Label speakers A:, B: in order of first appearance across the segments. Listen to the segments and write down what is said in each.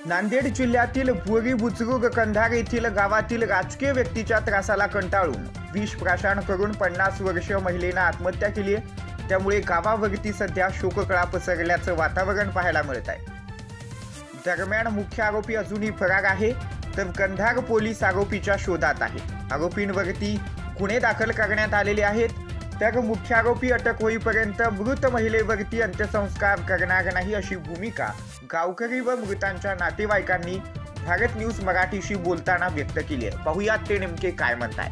A: नांदेड जिल्ह्यातील बोरी बुजुर्ग कंधार येथील गावातील राजकीय व्यक्तीच्या त्रासाला कंटाळून विष प्राशन करून 50 वर्षीय महिलेने आत्महत्या केली आहे। त्यामुळे गावावरती सध्या शोककळा पसरल्याचं वातावरण पाहायला मिळत आहे। दरम्यान मुख्य आरोपी अजूनही फरार आहे, तर कंधार पोलीस आरोपीच्या शोधात आहे। आरोपींवरती गुन्हे दाखल करण्यात आलेले आहेत, तर मुख्य आरोपी अटक होईपर्यंत मृत महिलेवरती अंत्यसंस्कार करणार नाही अशी भूमिका गावकरी व मृतांच्या नातेवाईकांनी भारत न्यूज मराठीशी बोलताना व्यक्त केली आहे। पाहुयात ते नेमके काय म्हणतात।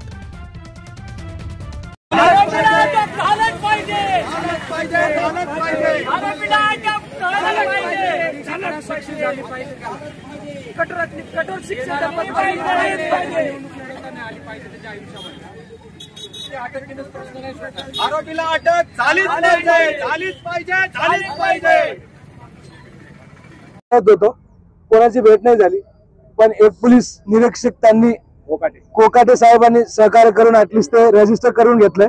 B: आरोपीला अटक झालीच पाहिजे।
C: कोणाची भेट नाही झाली, पण एक पोलीस निरीक्षक त्यांनी कोकाटे साहेबांनी सहकार्य करून ऍटलिस्ट ते रजिस्टर करून घेतलंय।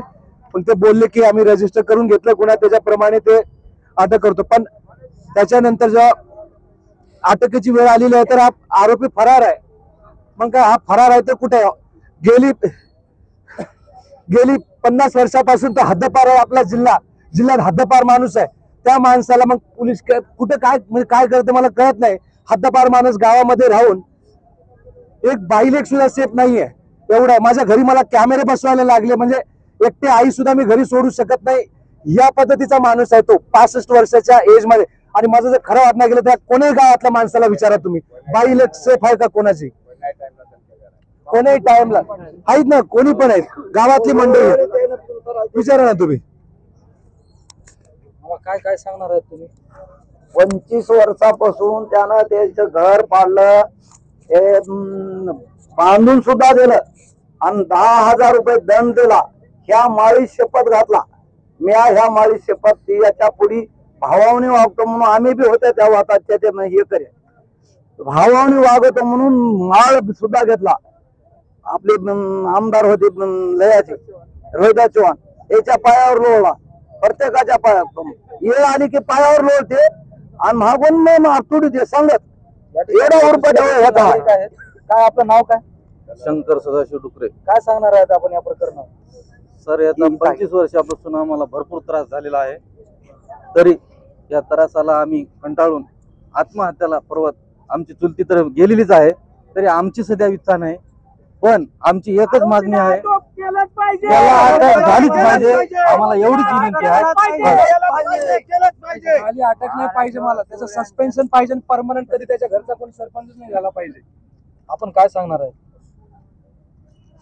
C: पण ते बोलले की आम्ही रजिस्टर करून घेतलं गुन्हा, त्याच्याप्रमाणे ते अटक करतो। पण त्याच्यानंतर जेव्हा अटकेची वेळ आलेली आहे तर हा आरोपी फरार आहे। मग काय हा फरार आहे तर कुठे गेली 50 वर्षापासून तो हद्दपार आहे। आपला जिल्ह्यात हद्दपार माणूस आहे। त्या माणसाला मग पोलीस कुठे काय करते मला कळत नाही। हद्दपार माणूस गावामध्ये राहून एक बाईलेक सुद्धा सेफ नाहीये। एवढं माझ्या घरी मला कॅमेरे बसवायला लागले, म्हणजे एकटे आई सुद्धा मी घरी सोडू शकत नाही। या पद्धतीचा माणूस आहे तो 65 वर्षाच्या एज मध्ये। आणि माझं जर खरं वाटणं गेलं तर कोणीही गावातल्या माणसाला विचारा तुम्ही, बाईलेक सेफ आहे का कोणाची? कोणी टाइमला आहेत ना, कोणी पण आहेत गावातली मंडळी, विचारा ना तुम्ही।
D: काय सांगणार आहे तुम्ही?
E: 25 वर्षापासून त्यानं त्याचं घर पाडलं, हे बांधून सुद्धा दिलं आणि 10,000 रुपये दंड दिला। ह्या माळी शपथ घातला, मी ह्या माळी शपथ ती याच्या पुढे भावाने वागतो म्हणून आम्ही बी होते त्या वाताच्या ते हे करे भावाने वागतो म्हणून माळ सुद्धा घेतला। आपले आमदार होते लयाचे रोहिदास चव्हाण, याच्या पायावर लोळला, प्रत्येकाच्या पायावर येळ आली की पायावर लोळते आणि मागून आतुडी ते सांगत एवढा रुपये होता।
D: काय आपलं नाव काय?
F: शंकर सदाशिव डुकरे।
D: काय सांगणार आहेत आपण या प्रकरणावर?
F: सर, याचा 25 वर्षापासून आम्हाला भरपूर त्रास झालेला आहे, तरी या त्रासाला आम्ही कंटाळून आत्महत्याला पर्वत आमची चुलती तर गेलेलीच आहे, तरी आमची सध्या इच्छा नाही। पण आमची एकच मागणी आहे, त्याला अटक झालीच पाहिजे। आम्हाला एवढीच विनंती आहे,
D: खाली अटक नाही पाहिजे, मला त्याचं सस्पेन्शन पाहिजे परमनंट। कधी त्याच्या घरचा कोणी सरपंच नाही झाला पाहिजे। आपण काय सांगणार आहे?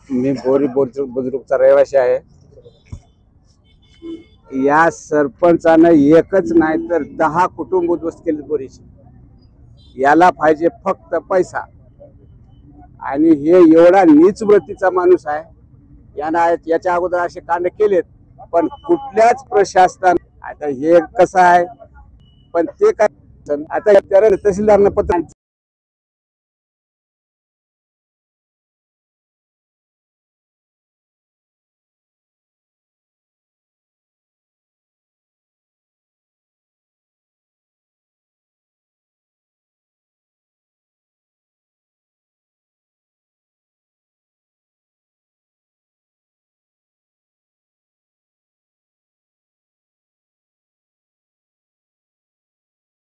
G: मी बोरी बुजुर्गचा रहिवासी आहे। या सरपंचानं एकच नाही तर 10 कुटुंब उद्ध्वस्त केले बोरीचे। याला पाहिजे फक्त पैसा, आणि हे एवढा नीच वृत्तीचा माणूस आहे। यानं याच्या अगोदर असे कांड केलेत, पण कुठल्याच प्रशासन आता हे कसं आहे, पण ते काय आता तहसीलदारांना पत्र